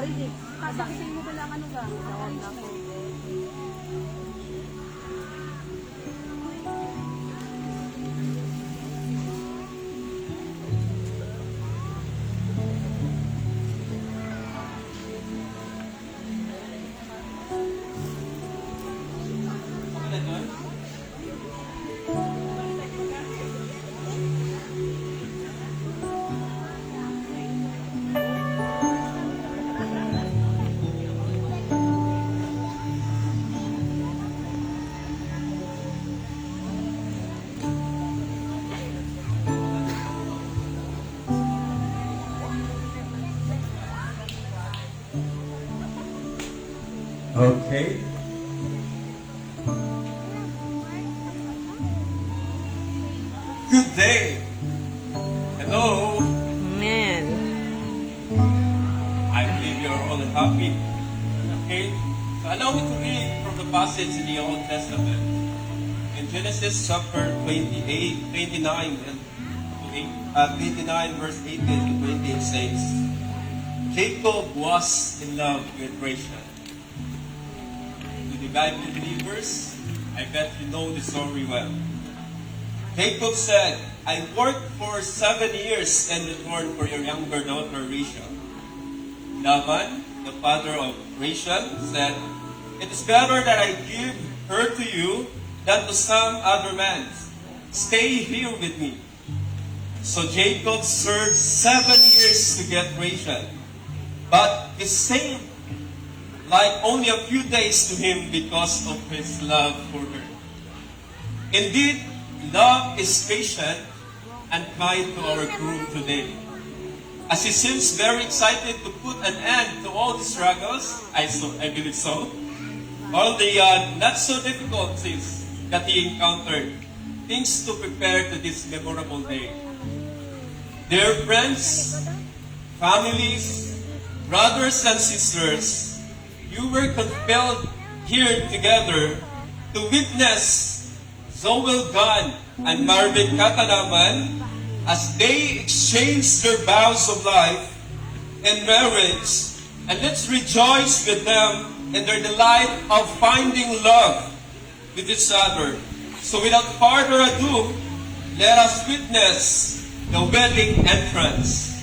Kasakitin mo ba lang ano ba? Okay. Good day. Hello. Amen. I believe you're all happy. Okay. So allow me to read from the passage in the Old Testament. In Genesis chapter 28, 29, and 29 verse 18 to 20, it says, Jacob was in love with Rachel. To the Bible believers, I bet you know the story well. Jacob said, I worked for 7 years in return for your younger daughter Rachel. Laban, the father of Rachel, said, it is better that I give her to you than to some other man. Stay here with me. So Jacob served 7 years to get Rachel. But it seemed like only a few days to him because of his love for her. Indeed, love is patient and kind to our groom today. As he seems very excited to put an end to all the struggles, I believe so, all the not so difficult things that he encountered, things to prepare to this memorable day. Dear friends, families, brothers and sisters, you were compelled here together to witness Zoel Gunn and Marvin Katanaman as they exchanged their vows of life and marriage. And let's rejoice with them in their delight of finding love with each other. So without further ado, let us witness the wedding entrance.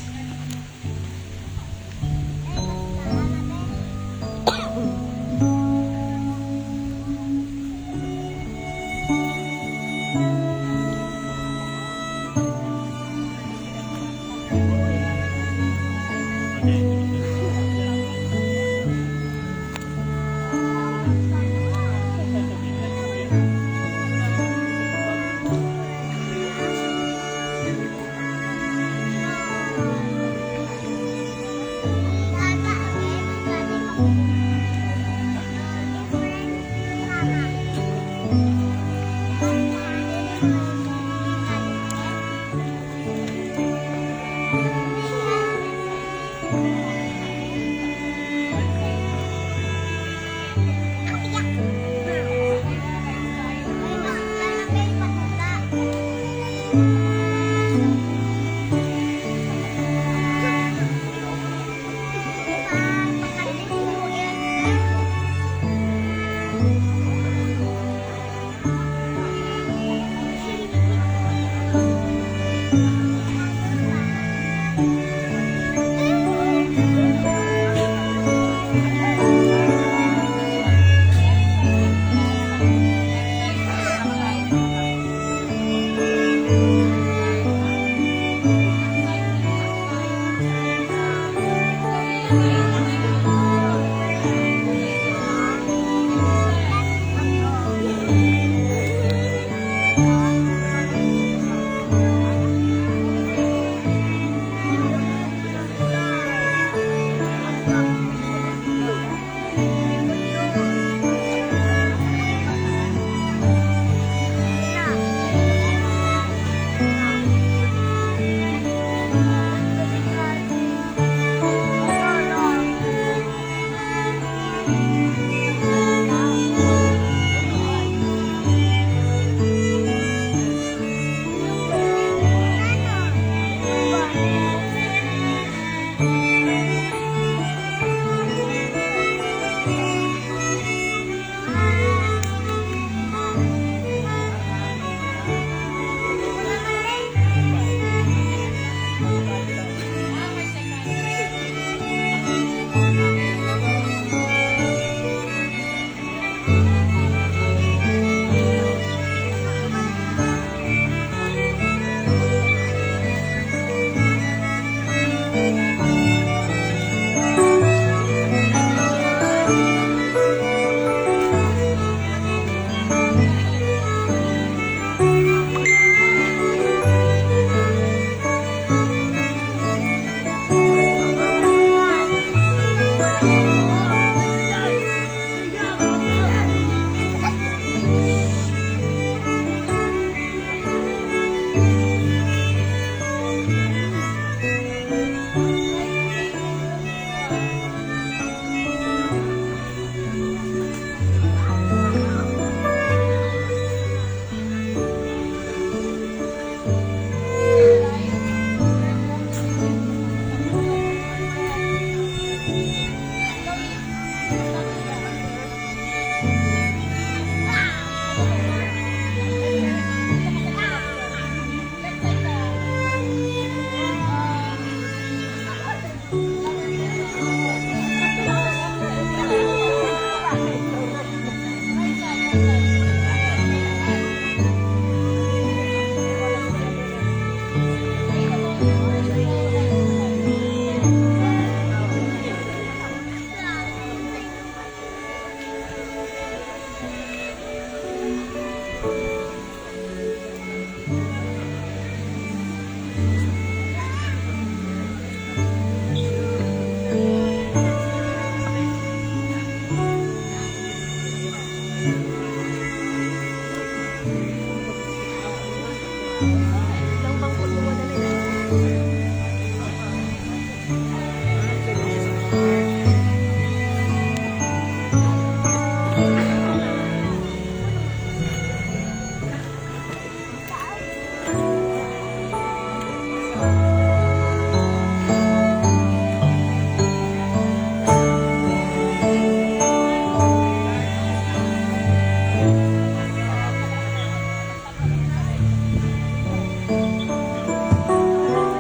Ilang bangkot mo na nila.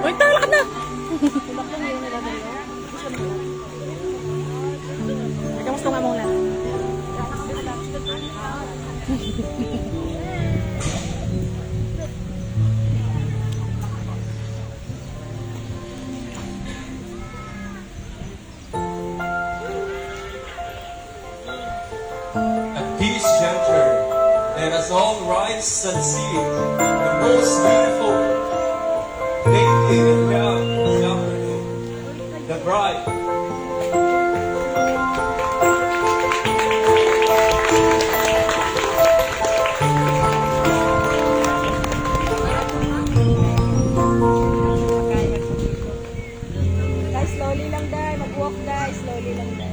Uy, talak na! Tulak lang yung nilagay mo. Kamusta nga muna? At this juncture, let us all rise and see the most beautiful lady that we have this afternoon, the bride. Guys, slowly lang dahil. Mag-walk guys, slowly lang dahil.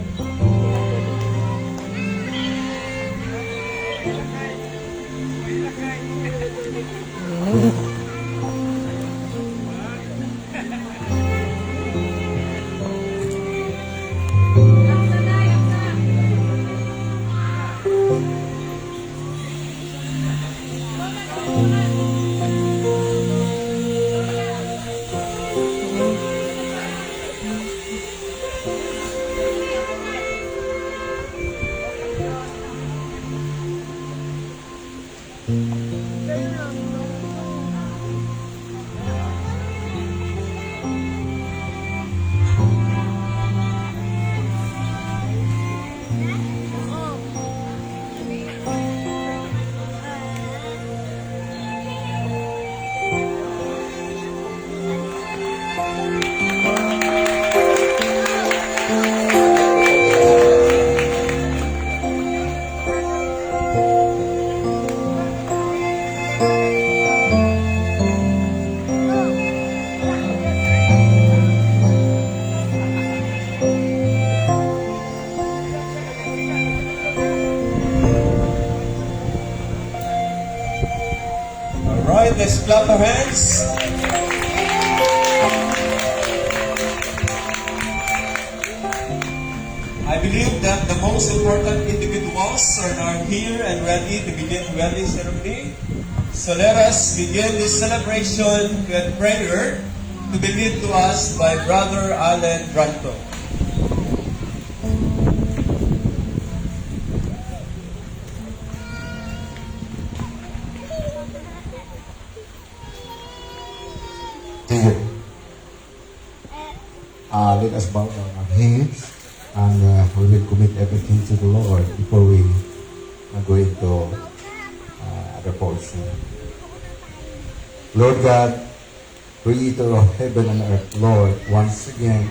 Alright, let's clap our hands. I believe that the most important individuals are now here and ready to begin the wedding ceremony. So let us begin this celebration with prayer to be led to us by Brother Allen Branto. Dear, let us bow down our heads and we will commit everything to the Lord before we go into the portion. Lord God, Creator of heaven and earth, Lord, once again,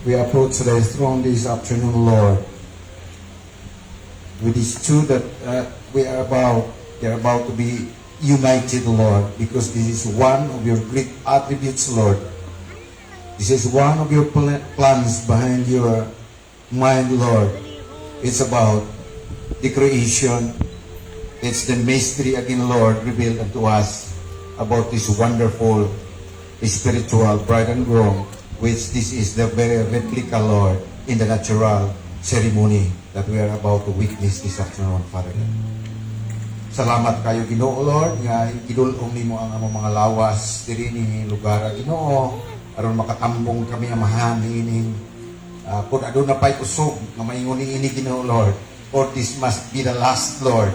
we approach thy throne this afternoon, Lord, with these two that they're about to be united, Lord, because this is one of your great attributes, Lord. This is one of your plans behind your mind, Lord. It's about the creation. It's the mystery again, Lord, revealed unto us about this wonderful spiritual bride and groom, which this is the very replica, Lord, in the natural ceremony that we are about to witness this afternoon, Father God. Salamat kayo, Ginoo, Lord, nga gidulong nimo ang among mga lawas diri ni lugar, Ginoo, aron makatambong kami amahan niining kung aduna pay usog nga maingon ini, Ginoo, Lord, for this must be the last, Lord,